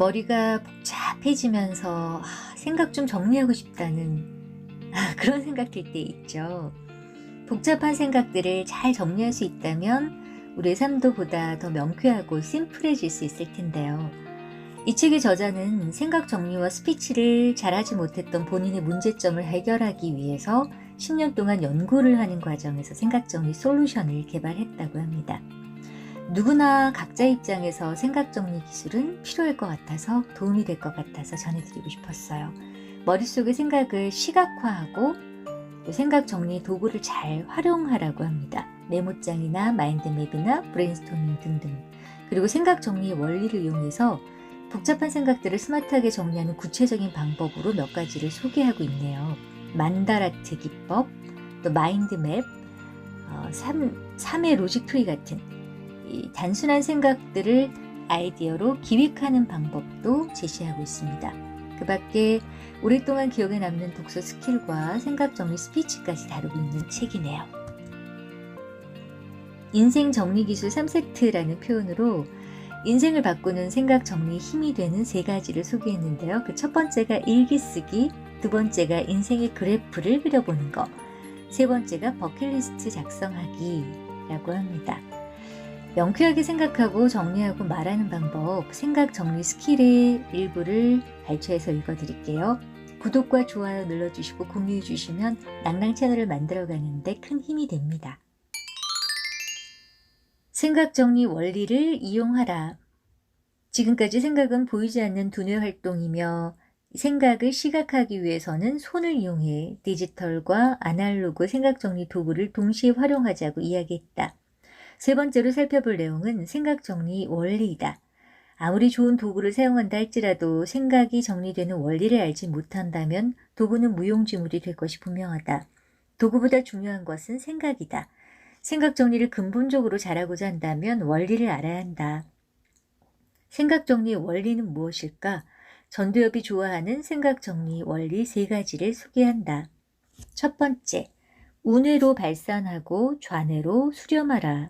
머리가 복잡해지면서 생각 좀 정리하고 싶다는 그런 생각 들 때 있죠. 복잡한 생각들을 잘 정리할 수 있다면 우리의 삶도 보다 더 명쾌하고 심플해질 수 있을 텐데요. 이 책의 저자는 생각 정리와 스피치를 잘하지 못했던 본인의 문제점을 해결하기 위해서 10년 동안 연구를 하는 과정에서 생각 정리 솔루션을 개발했다고 합니다. 누구나 각자 입장에서 생각 정리 기술은 필요할 것 같아서 도움이 될 것 같아서 전해드리고 싶었어요. 머릿속의 생각을 시각화하고 또 생각 정리 도구를 잘 활용하라고 합니다. 메모장이나 마인드맵이나 브레인스토밍 등등. 그리고 생각 정리의 원리를 이용해서 복잡한 생각들을 스마트하게 정리하는 구체적인 방법으로 몇 가지를 소개하고 있네요. 만다라트 기법, 또 마인드맵, 3의 로직 트리 같은 이 단순한 생각들을 아이디어로 기획하는 방법도 제시하고 있습니다. 그 밖에 오랫동안 기억에 남는 독서 스킬과 생각 정리 스피치까지 다루고 있는 책이네요. 인생 정리 기술 3세트라는 표현으로 인생을 바꾸는 생각 정리에 힘이 되는 3가지를 소개했는데요. 그 첫 번째가 일기 쓰기, 두 번째가 인생의 그래프를 그려보는 거, 세 번째가 버킷리스트 작성하기라고 합니다. 명쾌하게 생각하고 정리하고 말하는 방법, 생각 정리 스킬의 일부를 발췌해서 읽어드릴게요. 구독과 좋아요 눌러주시고 공유해주시면 낭낭 채널을 만들어가는데 큰 힘이 됩니다. 생각 정리 원리를 이용하라. 지금까지 생각은 보이지 않는 두뇌 활동이며 생각을 시각하기 위해서는 손을 이용해 디지털과 아날로그 생각 정리 도구를 동시에 활용하자고 이야기했다. 세 번째로 살펴볼 내용은 생각 정리 원리이다. 아무리 좋은 도구를 사용한다 할지라도 생각이 정리되는 원리를 알지 못한다면 도구는 무용지물이 될 것이 분명하다. 도구보다 중요한 것은 생각이다. 생각 정리를 근본적으로 잘하고자 한다면 원리를 알아야 한다. 생각 정리의 원리는 무엇일까? 전두엽이 좋아하는 생각 정리 원리 3가지를 소개한다. 첫 번째, 우뇌로 발산하고 좌뇌로 수렴하라.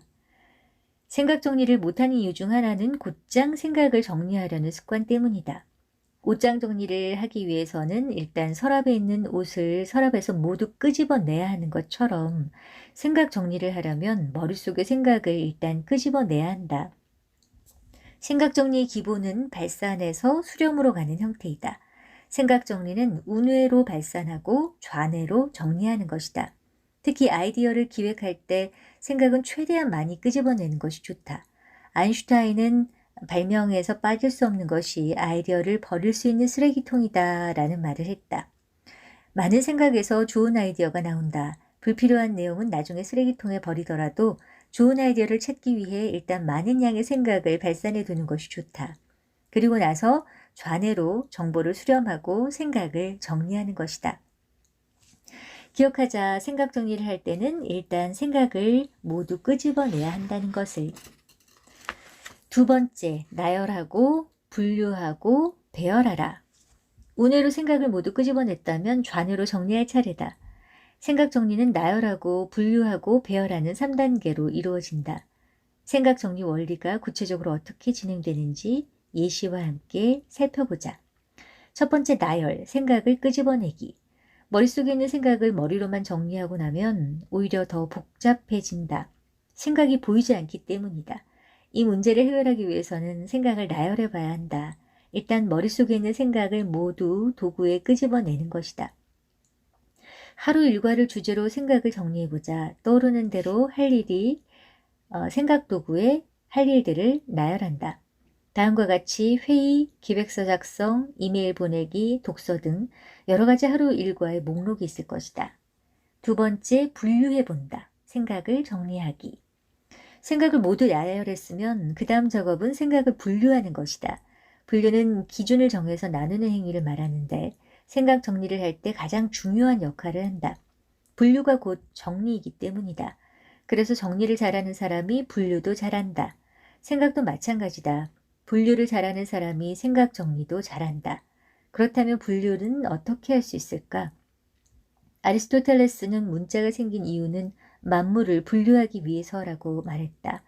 생각 정리를 못하는 이유 중 하나는 곧장 생각을 정리하려는 습관 때문이다. 옷장 정리를 하기 위해서는 일단 서랍에 있는 옷을 서랍에서 모두 끄집어내야 하는 것처럼 생각 정리를 하려면 머릿속의 생각을 일단 끄집어내야 한다. 생각 정리의 기본은 발산에서 수렴으로 가는 형태이다. 생각 정리는 우뇌로 발산하고 좌뇌로 정리하는 것이다. 특히 아이디어를 기획할 때 생각은 최대한 많이 끄집어내는 것이 좋다. 아인슈타인은 발명에서 빠질 수 없는 것이 아이디어를 버릴 수 있는 쓰레기통이다 라는 말을 했다. 많은 생각에서 좋은 아이디어가 나온다. 불필요한 내용은 나중에 쓰레기통에 버리더라도 좋은 아이디어를 찾기 위해 일단 많은 양의 생각을 발산해 두는 것이 좋다. 그리고 나서 좌뇌로 정보를 수렴하고 생각을 정리하는 것이다. 기억하자. 생각 정리를 할 때는 일단 생각을 모두 끄집어내야 한다는 것을. 두 번째, 나열하고 분류하고 배열하라. 우뇌로 생각을 모두 끄집어냈다면 좌뇌로 정리할 차례다. 생각 정리는 나열하고 분류하고 배열하는 3단계로 이루어진다. 생각 정리 원리가 구체적으로 어떻게 진행되는지 예시와 함께 살펴보자. 첫 번째, 나열, 생각을 끄집어내기. 머릿속에 있는 생각을 머리로만 정리하고 나면 오히려 더 복잡해진다. 생각이 보이지 않기 때문이다. 이 문제를 해결하기 위해서는 생각을 나열해 봐야 한다. 일단 머릿속에 있는 생각을 모두 도구에 끄집어내는 것이다. 하루 일과를 주제로 생각을 정리해보자. 떠오르는 대로 할 일이 생각 도구에 할 일들을 나열한다. 다음과 같이 회의, 기획서 작성, 이메일 보내기, 독서 등 여러 가지 하루 일과의 목록이 있을 것이다. 두 번째, 분류해본다. 생각을 정리하기. 생각을 모두 나열했으면 그 다음 작업은 생각을 분류하는 것이다. 분류는 기준을 정해서 나누는 행위를 말하는데 생각 정리를 할 때 가장 중요한 역할을 한다. 분류가 곧 정리이기 때문이다. 그래서 정리를 잘하는 사람이 분류도 잘한다. 생각도 마찬가지다. 분류를 잘하는 사람이 생각 정리도 잘한다. 그렇다면 분류는 어떻게 할 수 있을까? 아리스토텔레스는 문자가 생긴 이유는 만물을 분류하기 위해서라고 말했다.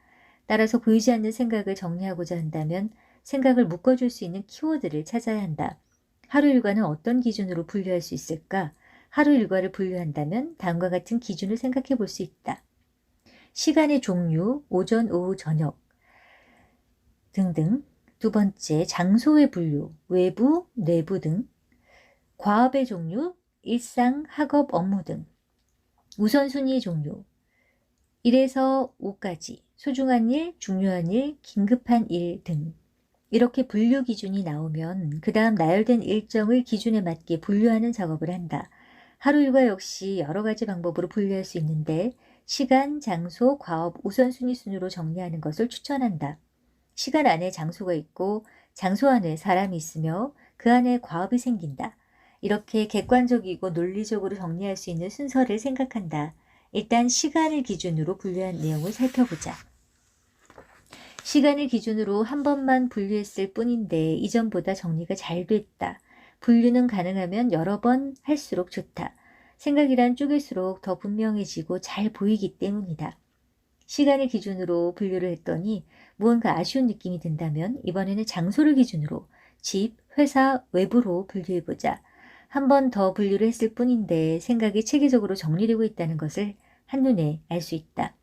따라서 보이지 않는 생각을 정리하고자 한다면 생각을 묶어줄 수 있는 키워드를 찾아야 한다. 하루 일과는 어떤 기준으로 분류할 수 있을까? 하루 일과를 분류한다면 다음과 같은 기준을 생각해 볼 수 있다. 시간의 종류, 오전, 오후, 저녁 등등. 두 번째, 장소의 분류, 외부, 내부 등. 과업의 종류, 일상, 학업, 업무 등. 우선순위의 종류, 1에서 5까지, 소중한 일, 중요한 일, 긴급한 일 등. 이렇게 분류 기준이 나오면 그 다음 나열된 일정을 기준에 맞게 분류하는 작업을 한다. 하루 일과 역시 여러 가지 방법으로 분류할 수 있는데 시간, 장소, 과업, 우선순위 순으로 정리하는 것을 추천한다. 시간 안에 장소가 있고 장소 안에 사람이 있으며 그 안에 과업이 생긴다. 이렇게 객관적이고 논리적으로 정리할 수 있는 순서를 생각한다. 일단 시간을 기준으로 분류한 내용을 살펴보자. 시간을 기준으로 한 번만 분류했을 뿐인데 이전보다 정리가 잘 됐다. 분류는 가능하면 여러 번 할수록 좋다. 생각이란 쪼갤수록 더 분명해지고 잘 보이기 때문이다. 시간을 기준으로 분류를 했더니 무언가 아쉬운 느낌이 든다면 이번에는 장소를 기준으로 집, 회사, 외부로 분류해보자. 한 번 더 분류를 했을 뿐인데 생각이 체계적으로 정리되고 있다는 것을 한눈에 알 수 있다.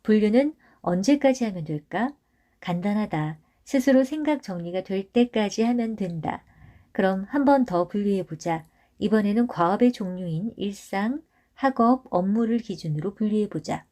분류는 언제까지 하면 될까? 간단하다. 스스로 생각 정리가 될 때까지 하면 된다. 그럼 한 번 더 분류해보자. 이번에는 과업의 종류인 일상, 학업, 업무를 기준으로 분류해보자.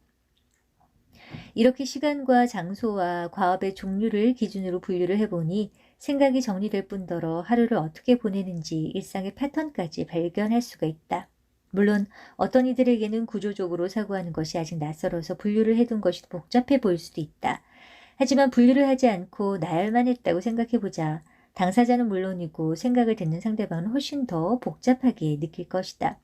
이렇게 시간과 장소와 과업의 종류를 기준으로 분류를 해보니 생각이 정리될 뿐더러 하루를 어떻게 보내는지 일상의 패턴까지 발견할 수가 있다. 물론 어떤 이들에게는 구조적으로 사고하는 것이 아직 낯설어서 분류를 해둔 것이 복잡해 보일 수도 있다. 하지만 분류를 하지 않고 나열만 했다고 생각해보자. 당사자는 물론이고 생각을 듣는 상대방은 훨씬 더 복잡하게 느낄 것이다.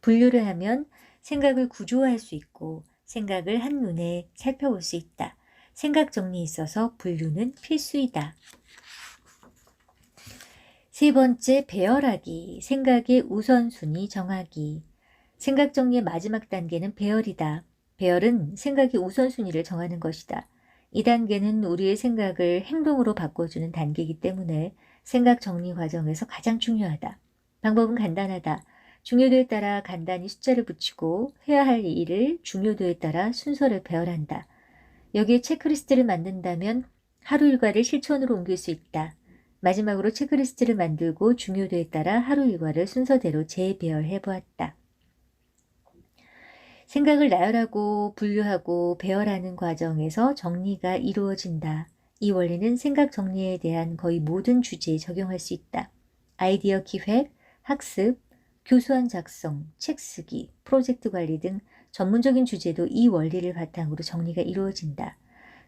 분류를 하면 생각을 구조화할 수 있고 생각을 한눈에 살펴볼 수 있다. 생각 정리에 있어서 분류는 필수이다. 세 번째, 배열하기, 생각의 우선순위 정하기. 생각 정리의 마지막 단계는 배열이다. 배열은 생각의 우선순위를 정하는 것이다. 이 단계는 우리의 생각을 행동으로 바꿔주는 단계이기 때문에 생각 정리 과정에서 가장 중요하다. 방법은 간단하다. 중요도에 따라 간단히 숫자를 붙이고 해야 할 일을 중요도에 따라 순서를 배열한다. 여기에 체크리스트를 만든다면 하루 일과를 실천으로 옮길 수 있다. 마지막으로 체크리스트를 만들고 중요도에 따라 하루 일과를 순서대로 재배열해 보았다. 생각을 나열하고 분류하고 배열하는 과정에서 정리가 이루어진다. 이 원리는 생각 정리에 대한 거의 모든 주제에 적용할 수 있다. 아이디어 기획, 학습, 교수안 작성, 책 쓰기, 프로젝트 관리 등 전문적인 주제도 이 원리를 바탕으로 정리가 이루어진다.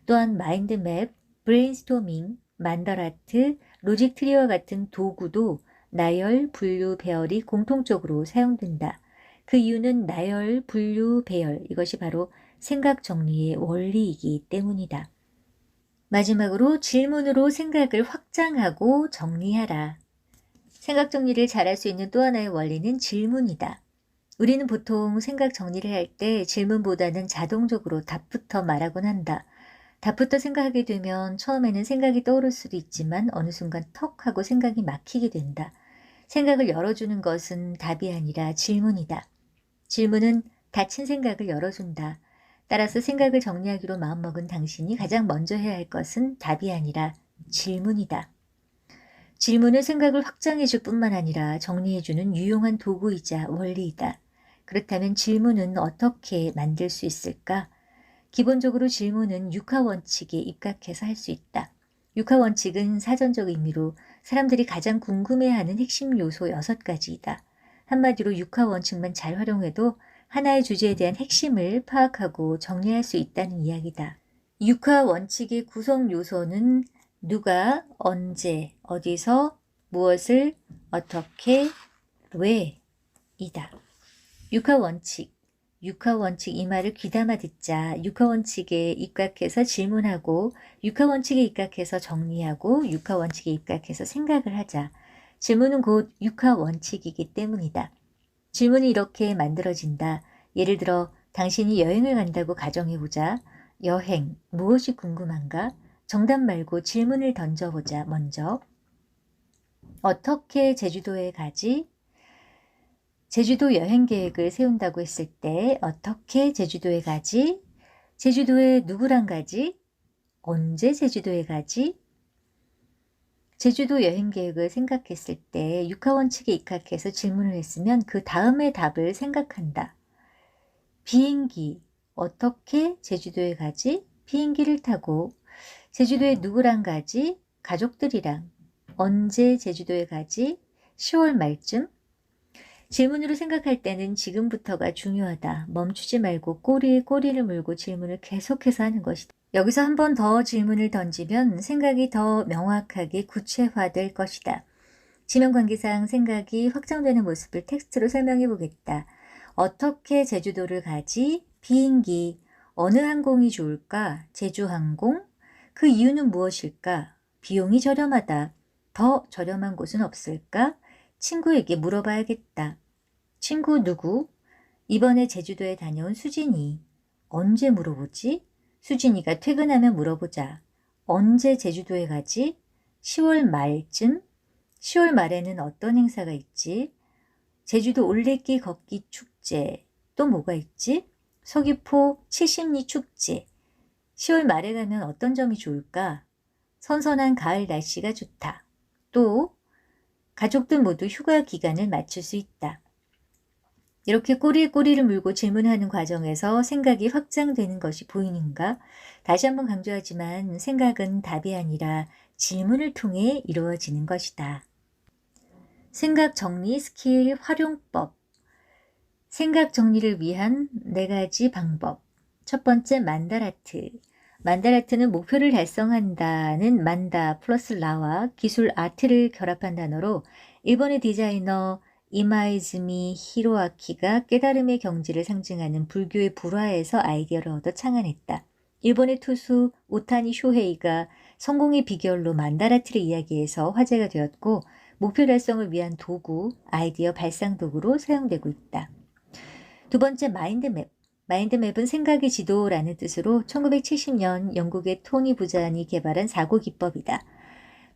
또한 마인드맵, 브레인스토밍, 만더라트, 로직 트리와 같은 도구도 나열, 분류, 배열이 공통적으로 사용된다. 그 이유는 나열, 분류, 배열 이것이 바로 생각 정리의 원리이기 때문이다. 마지막으로 질문으로 생각을 확장하고 정리하라. 생각 정리를 잘할 수 있는 또 하나의 원리는 질문이다. 우리는 보통 생각 정리를 할 때 질문보다는 자동적으로 답부터 말하곤 한다. 답부터 생각하게 되면 처음에는 생각이 떠오를 수도 있지만 어느 순간 턱 하고 생각이 막히게 된다. 생각을 열어주는 것은 답이 아니라 질문이다. 질문은 닫힌 생각을 열어준다. 따라서 생각을 정리하기로 마음먹은 당신이 가장 먼저 해야 할 것은 답이 아니라 질문이다. 질문은 생각을 확장해줄 뿐만 아니라 정리해주는 유용한 도구이자 원리이다. 그렇다면 질문은 어떻게 만들 수 있을까? 기본적으로 질문은 육하원칙에 입각해서 할 수 있다. 육하원칙은 사전적 의미로 사람들이 가장 궁금해하는 핵심 요소 6가지이다. 한마디로 육하원칙만 잘 활용해도 하나의 주제에 대한 핵심을 파악하고 정리할 수 있다는 이야기다. 육하원칙의 구성 요소는 누가, 언제, 어디서, 무엇을, 어떻게, 왜 이다. 육하원칙 이 말을 귀담아 듣자. 육하원칙에 입각해서 질문하고 육하원칙에 입각해서 정리하고 육하원칙에 입각해서 생각을 하자. 질문은 곧 육하원칙이기 때문이다. 질문이 이렇게 만들어진다. 예를 들어 당신이 여행을 간다고 가정해보자. 여행, 무엇이 궁금한가? 정답 말고 질문을 던져보자. 먼저 어떻게 제주도에 가지? 제주도 여행 계획을 세운다고 했을 때 어떻게 제주도에 가지? 제주도에 누구랑 가지? 언제 제주도에 가지? 제주도 여행 계획을 생각했을 때 육하원칙에 입각해서 질문을 했으면 그 다음의 답을 생각한다. 비행기, 어떻게 제주도에 가지? 비행기를 타고. 제주도에 누구랑 가지? 가족들이랑. 언제 제주도에 가지? 10월 말쯤? 질문으로 생각할 때는 지금부터가 중요하다. 멈추지 말고 꼬리에 꼬리를 물고 질문을 계속해서 하는 것이다. 여기서 한 번 더 질문을 던지면 생각이 더 명확하게 구체화될 것이다. 지명 관계상 생각이 확정되는 모습을 텍스트로 설명해 보겠다. 어떻게 제주도를 가지? 비행기. 어느 항공이 좋을까? 제주항공. 그 이유는 무엇일까? 비용이 저렴하다. 더 저렴한 곳은 없을까? 친구에게 물어봐야겠다. 친구 누구? 이번에 제주도에 다녀온 수진이. 언제 물어보지? 수진이가 퇴근하면 물어보자. 언제 제주도에 가지? 10월 말쯤? 10월 말에는 어떤 행사가 있지? 제주도 올레길 걷기 축제. 또 뭐가 있지? 서귀포 70리 축제. 10월 말에 가면 어떤 점이 좋을까? 선선한 가을 날씨가 좋다. 또 가족들 모두 휴가 기간을 맞출 수 있다. 이렇게 꼬리에 꼬리를 물고 질문하는 과정에서 생각이 확장되는 것이 보이는가? 다시 한번 강조하지만 생각은 답이 아니라 질문을 통해 이루어지는 것이다. 생각 정리 스킬 활용법. 생각 정리를 위한 4가지 방법. 첫 번째, 만다라트. 만다라트는 목표를 달성한다는 만다 플러스 라와 기술 아트를 결합한 단어로 일본의 디자이너 이마이즈미 히로아키가 깨달음의 경지를 상징하는 불교의 불화에서 아이디어를 얻어 창안했다. 일본의 투수 오타니 쇼헤이가 성공의 비결로 만다라트를 이야기해서 화제가 되었고 목표 달성을 위한 도구, 아이디어 발상 도구로 사용되고 있다. 두 번째, 마인드맵. 마인드맵은 생각의 지도라는 뜻으로 1970년 영국의 토니 부잔이 개발한 사고 기법이다.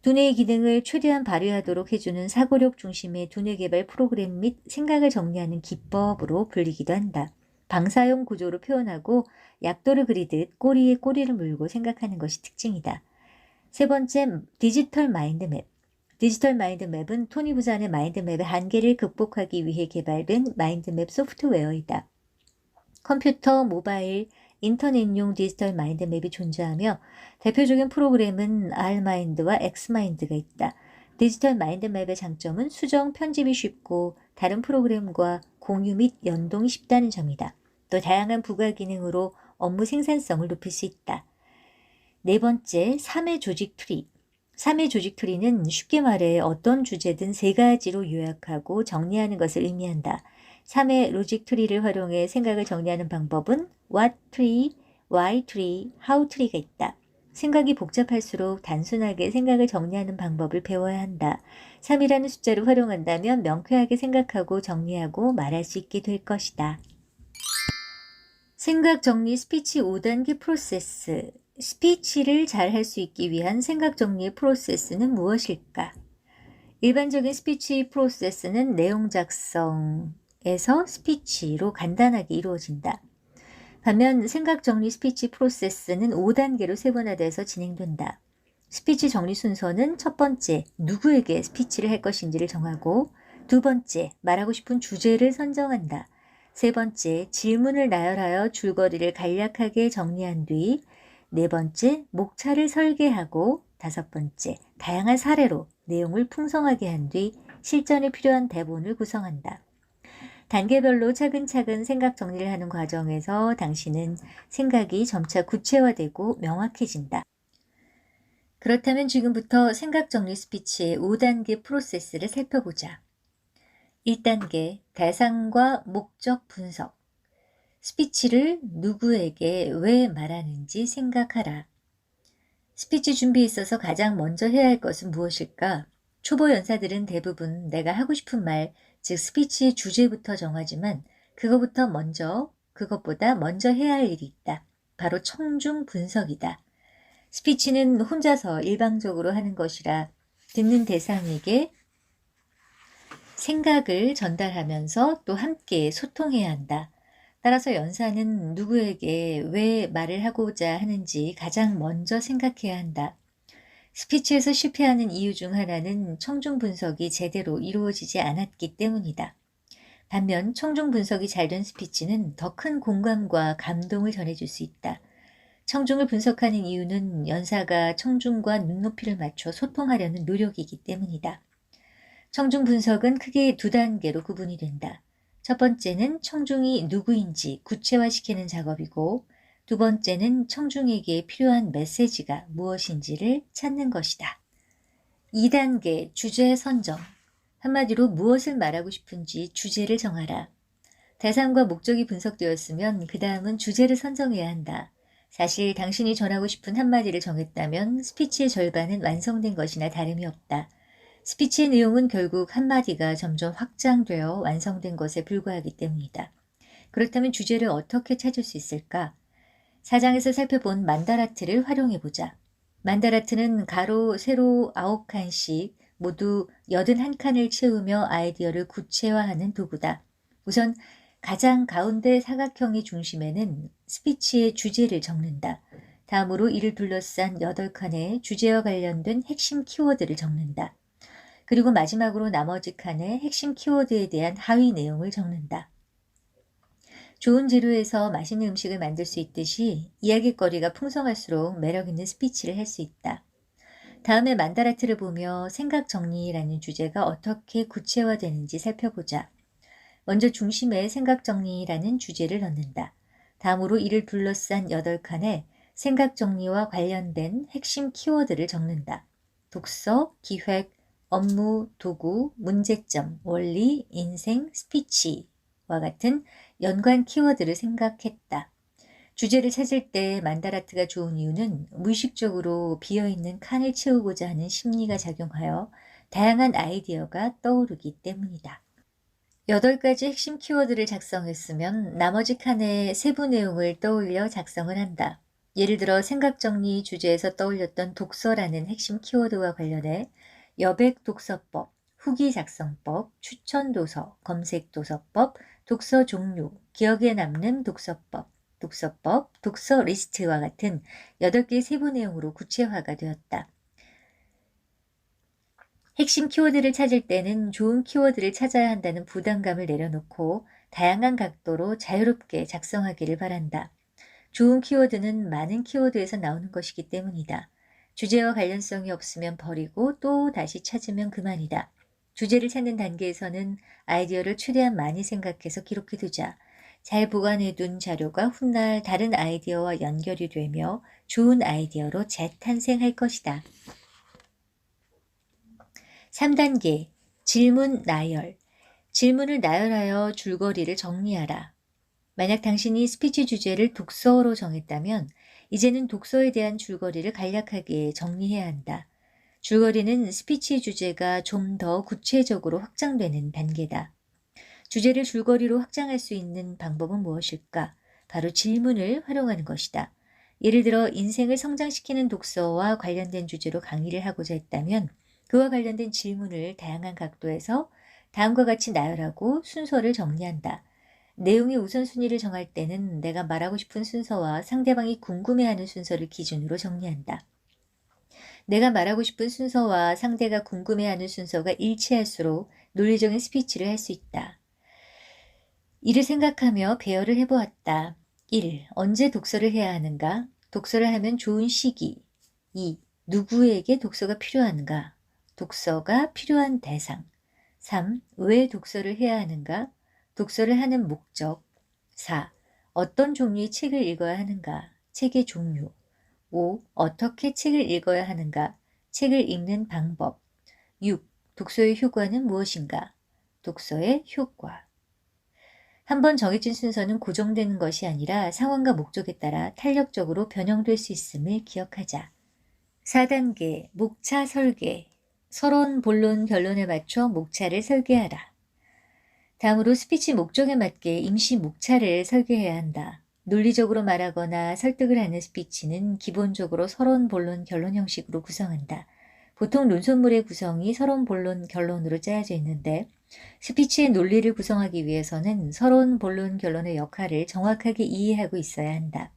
두뇌의 기능을 최대한 발휘하도록 해주는 사고력 중심의 두뇌 개발 프로그램 및 생각을 정리하는 기법으로 불리기도 한다. 방사형 구조로 표현하고 약도를 그리듯 꼬리에 꼬리를 물고 생각하는 것이 특징이다. 세 번째, 디지털 마인드맵. 디지털 마인드맵은 토니 부잔의 마인드맵의 한계를 극복하기 위해 개발된 마인드맵 소프트웨어이다. 컴퓨터, 모바일, 인터넷용 디지털 마인드맵이 존재하며 대표적인 프로그램은 R마인드와 X마인드가 있다. 디지털 마인드맵의 장점은 수정, 편집이 쉽고 다른 프로그램과 공유 및 연동이 쉽다는 점이다. 또 다양한 부가 기능으로 업무 생산성을 높일 수 있다. 네 번째, 3회 조직 트리. 3회 조직 트리는 쉽게 말해 어떤 주제든 3가지로 요약하고 정리하는 것을 의미한다. 3회 로직 트리를 활용해 생각을 정리하는 방법은 what tree, why tree, how tree가 있다. 생각이 복잡할수록 단순하게 생각을 정리하는 방법을 배워야 한다. 3이라는 숫자를 활용한다면 명쾌하게 생각하고 정리하고 말할 수 있게 될 것이다. 생각 정리 스피치 5단계 프로세스. 스피치를 잘 할 수 있기 위한 생각 정리의 프로세스는 무엇일까? 일반적인 스피치 프로세스는 내용 작성에서 스피치로 간단하게 이루어진다. 반면 생각 정리 스피치 프로세스는 5단계로 세분화돼서 진행된다. 스피치 정리 순서는 첫 번째, 누구에게 스피치를 할 것인지를 정하고 두 번째, 말하고 싶은 주제를 선정한다. 세 번째, 질문을 나열하여 줄거리를 간략하게 정리한 뒤 네 번째, 목차를 설계하고 다섯 번째, 다양한 사례로 내용을 풍성하게 한 뒤 실전에 필요한 대본을 구성한다. 단계별로 차근차근 생각 정리를 하는 과정에서 당신은 생각이 점차 구체화되고 명확해진다. 그렇다면 지금부터 생각 정리 스피치의 5단계 프로세스를 살펴보자. 1단계, 대상과 목적 분석. 스피치를 누구에게 왜 말하는지 생각하라. 스피치 준비에 있어서 가장 먼저 해야 할 것은 무엇일까? 초보 연사들은 대부분 내가 하고 싶은 말, 즉 스피치의 주제부터 정하지만 그것보다 먼저 해야 할 일이 있다. 바로 청중 분석이다. 스피치는 혼자서 일방적으로 하는 것이라 듣는 대상에게 생각을 전달하면서 또 함께 소통해야 한다. 따라서 연사는 누구에게 왜 말을 하고자 하는지 가장 먼저 생각해야 한다. 스피치에서 실패하는 이유 중 하나는 청중 분석이 제대로 이루어지지 않았기 때문이다. 반면 청중 분석이 잘 된 스피치는 더 큰 공감과 감동을 전해줄 수 있다. 청중을 분석하는 이유는 연사가 청중과 눈높이를 맞춰 소통하려는 노력이기 때문이다. 청중 분석은 크게 두 단계로 구분이 된다. 첫 번째는 청중이 누구인지 구체화시키는 작업이고, 두 번째는 청중에게 필요한 메시지가 무엇인지를 찾는 것이다. 2단계 주제 선정. 한마디로 무엇을 말하고 싶은지 주제를 정하라. 대상과 목적이 분석되었으면 그 다음은 주제를 선정해야 한다. 사실 당신이 전하고 싶은 한마디를 정했다면 스피치의 절반은 완성된 것이나 다름이 없다. 스피치의 내용은 결국 한마디가 점점 확장되어 완성된 것에 불과하기 때문이다. 그렇다면 주제를 어떻게 찾을 수 있을까? 4장에서 살펴본 만다라트를 활용해보자. 만다라트는 가로, 세로 9칸씩 모두 81칸을 채우며 아이디어를 구체화하는 도구다. 우선 가장 가운데 사각형의 중심에는 스피치의 주제를 적는다. 다음으로 이를 둘러싼 8칸의 주제와 관련된 핵심 키워드를 적는다. 그리고 마지막으로 나머지 칸에 핵심 키워드에 대한 하위 내용을 적는다. 좋은 재료에서 맛있는 음식을 만들 수 있듯이 이야깃거리가 풍성할수록 매력있는 스피치를 할 수 있다. 다음에 만다라트를 보며 생각 정리라는 주제가 어떻게 구체화되는지 살펴보자. 먼저 중심에 생각 정리라는 주제를 넣는다. 다음으로 이를 둘러싼 8칸에 생각 정리와 관련된 핵심 키워드를 적는다. 독서, 기획, 업무, 도구, 문제점, 원리, 인생, 스피치와 같은 연관 키워드를 생각했다. 주제를 찾을 때 만다라트가 좋은 이유는 무의식적으로 비어있는 칸을 채우고자 하는 심리가 작용하여 다양한 아이디어가 떠오르기 때문이다. 8가지 핵심 키워드를 작성했으면 나머지 칸의 세부 내용을 떠올려 작성을 한다. 예를 들어 생각 정리 주제에서 떠올렸던 독서라는 핵심 키워드와 관련해 여백 독서법, 후기 작성법, 추천 도서, 검색 도서법, 독서 종류, 기억에 남는 독서법, 독서 리스트와 같은 8개의 세부 내용으로 구체화가 되었다. 핵심 키워드를 찾을 때는 좋은 키워드를 찾아야 한다는 부담감을 내려놓고 다양한 각도로 자유롭게 작성하기를 바란다. 좋은 키워드는 많은 키워드에서 나오는 것이기 때문이다. 주제와 관련성이 없으면 버리고 또 다시 찾으면 그만이다. 주제를 찾는 단계에서는 아이디어를 최대한 많이 생각해서 기록해두자. 잘 보관해둔 자료가 훗날 다른 아이디어와 연결이 되며 좋은 아이디어로 재탄생할 것이다. 3단계 질문 나열. 질문을 나열하여 줄거리를 정리하라. 만약 당신이 스피치 주제를 독서로 정했다면 이제는 독서에 대한 줄거리를 간략하게 정리해야 한다. 줄거리는 스피치 주제가 좀 더 구체적으로 확장되는 단계다. 주제를 줄거리로 확장할 수 있는 방법은 무엇일까? 바로 질문을 활용하는 것이다. 예를 들어 인생을 성장시키는 독서와 관련된 주제로 강의를 하고자 했다면 그와 관련된 질문을 다양한 각도에서 다음과 같이 나열하고 순서를 정리한다. 내용의 우선순위를 정할 때는 내가 말하고 싶은 순서와 상대방이 궁금해하는 순서를 기준으로 정리한다. 내가 말하고 싶은 순서와 상대가 궁금해하는 순서가 일치할수록 논리적인 스피치를 할 수 있다. 이를 생각하며 배열을 해보았다. 1. 언제 독서를 해야 하는가? 독서를 하면 좋은 시기. 2. 누구에게 독서가 필요한가? 독서가 필요한 대상. 3. 왜 독서를 해야 하는가? 독서를 하는 목적. 4. 어떤 종류의 책을 읽어야 하는가? 책의 종류. 5. 어떻게 책을 읽어야 하는가? 책을 읽는 방법. 6. 독서의 효과는 무엇인가? 독서의 효과. 한번 정해진 순서는 고정되는 것이 아니라 상황과 목적에 따라 탄력적으로 변형될 수 있음을 기억하자. 4단계 목차 설계. 서론, 본론, 결론에 맞춰 목차를 설계하라. 다음으로 스피치 목적에 맞게 임시 목차를 설계해야 한다. 논리적으로 말하거나 설득을 하는 스피치는 기본적으로 서론, 본론, 결론 형식으로 구성한다. 보통 논술물의 구성이 서론, 본론, 결론으로 짜여져 있는데 스피치의 논리를 구성하기 위해서는 서론, 본론, 결론의 역할을 정확하게 이해하고 있어야 한다.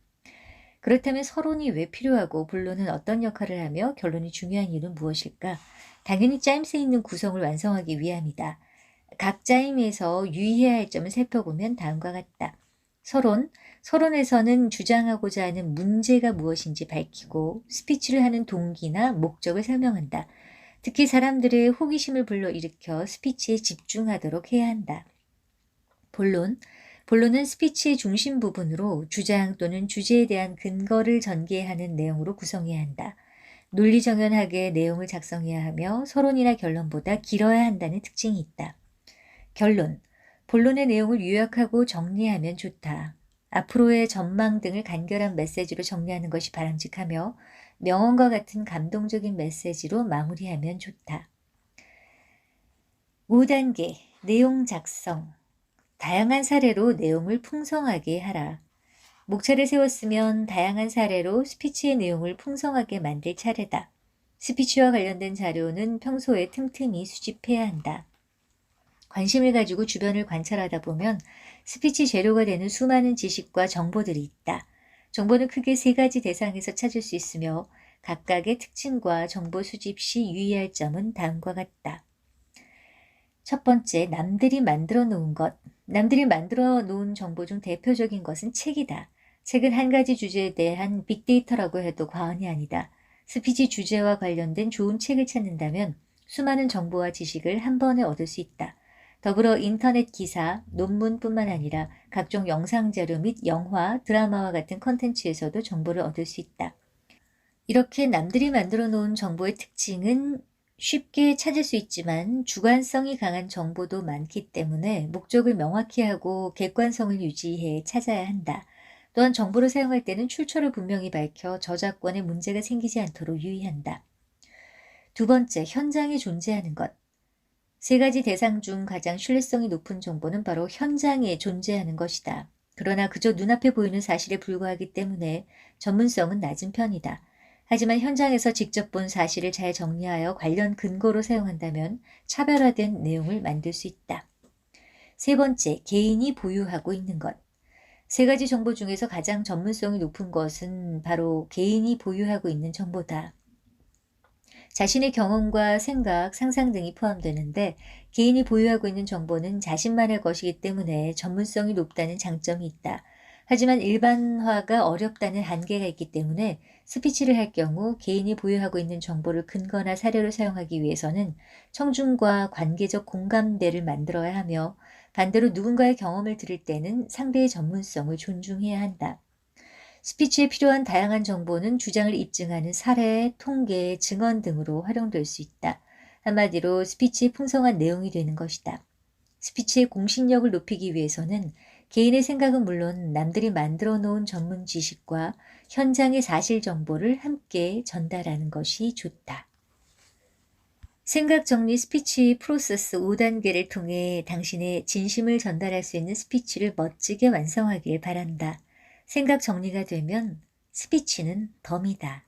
그렇다면 서론이 왜 필요하고 본론은 어떤 역할을 하며 결론이 중요한 이유는 무엇일까? 당연히 짜임새 있는 구성을 완성하기 위함이다. 각 짜임에서 유의해야 할 점을 살펴보면 다음과 같다. 서론, 서론에서는 주장하고자 하는 문제가 무엇인지 밝히고 스피치를 하는 동기나 목적을 설명한다. 특히 사람들의 호기심을 불러일으켜 스피치에 집중하도록 해야 한다. 본론, 본론은 스피치의 중심 부분으로 주장 또는 주제에 대한 근거를 전개하는 내용으로 구성해야 한다. 논리정연하게 내용을 작성해야 하며 서론이나 결론보다 길어야 한다는 특징이 있다. 결론, 본론의 내용을 요약하고 정리하면 좋다. 앞으로의 전망 등을 간결한 메시지로 정리하는 것이 바람직하며 명언과 같은 감동적인 메시지로 마무리하면 좋다. 5단계, 내용 작성. 다양한 사례로 내용을 풍성하게 하라. 목차를 세웠으면 다양한 사례로 스피치의 내용을 풍성하게 만들 차례다. 스피치와 관련된 자료는 평소에 틈틈이 수집해야 한다. 관심을 가지고 주변을 관찰하다 보면 스피치 재료가 되는 수많은 지식과 정보들이 있다. 정보는 크게 3가지 대상에서 찾을 수 있으며 각각의 특징과 정보 수집 시 유의할 점은 다음과 같다. 첫 번째, 남들이 만들어 놓은 것. 남들이 만들어 놓은 정보 중 대표적인 것은 책이다. 책은 한 가지 주제에 대한 빅데이터라고 해도 과언이 아니다. 스피치 주제와 관련된 좋은 책을 찾는다면 수많은 정보와 지식을 한 번에 얻을 수 있다. 더불어 인터넷 기사, 논문뿐만 아니라 각종 영상 자료 및 영화, 드라마와 같은 컨텐츠에서도 정보를 얻을 수 있다. 이렇게 남들이 만들어 놓은 정보의 특징은 쉽게 찾을 수 있지만 주관성이 강한 정보도 많기 때문에 목적을 명확히 하고 객관성을 유지해 찾아야 한다. 또한 정보를 사용할 때는 출처를 분명히 밝혀 저작권에 문제가 생기지 않도록 유의한다. 두 번째, 현장에 존재하는 것. 3가지 대상 중 가장 신뢰성이 높은 정보는 바로 현장에 존재하는 것이다. 그러나 그저 눈앞에 보이는 사실에 불과하기 때문에 전문성은 낮은 편이다. 하지만 현장에서 직접 본 사실을 잘 정리하여 관련 근거로 사용한다면 차별화된 내용을 만들 수 있다. 세 번째, 개인이 보유하고 있는 것. 3가지 정보 중에서 가장 전문성이 높은 것은 바로 개인이 보유하고 있는 정보다. 자신의 경험과 생각, 상상 등이 포함되는데 개인이 보유하고 있는 정보는 자신만의 것이기 때문에 전문성이 높다는 장점이 있다. 하지만 일반화가 어렵다는 한계가 있기 때문에 스피치를 할 경우 개인이 보유하고 있는 정보를 근거나 사례로 사용하기 위해서는 청중과 관계적 공감대를 만들어야 하며 반대로 누군가의 경험을 들을 때는 상대의 전문성을 존중해야 한다. 스피치에 필요한 다양한 정보는 주장을 입증하는 사례, 통계, 증언 등으로 활용될 수 있다. 한마디로 스피치의 풍성한 내용이 되는 것이다. 스피치의 공신력을 높이기 위해서는 개인의 생각은 물론 남들이 만들어 놓은 전문 지식과 현장의 사실 정보를 함께 전달하는 것이 좋다. 생각 정리 스피치 프로세스 5단계를 통해 당신의 진심을 전달할 수 있는 스피치를 멋지게 완성하길 바란다. 생각 정리가 되면 스피치는 덤이다.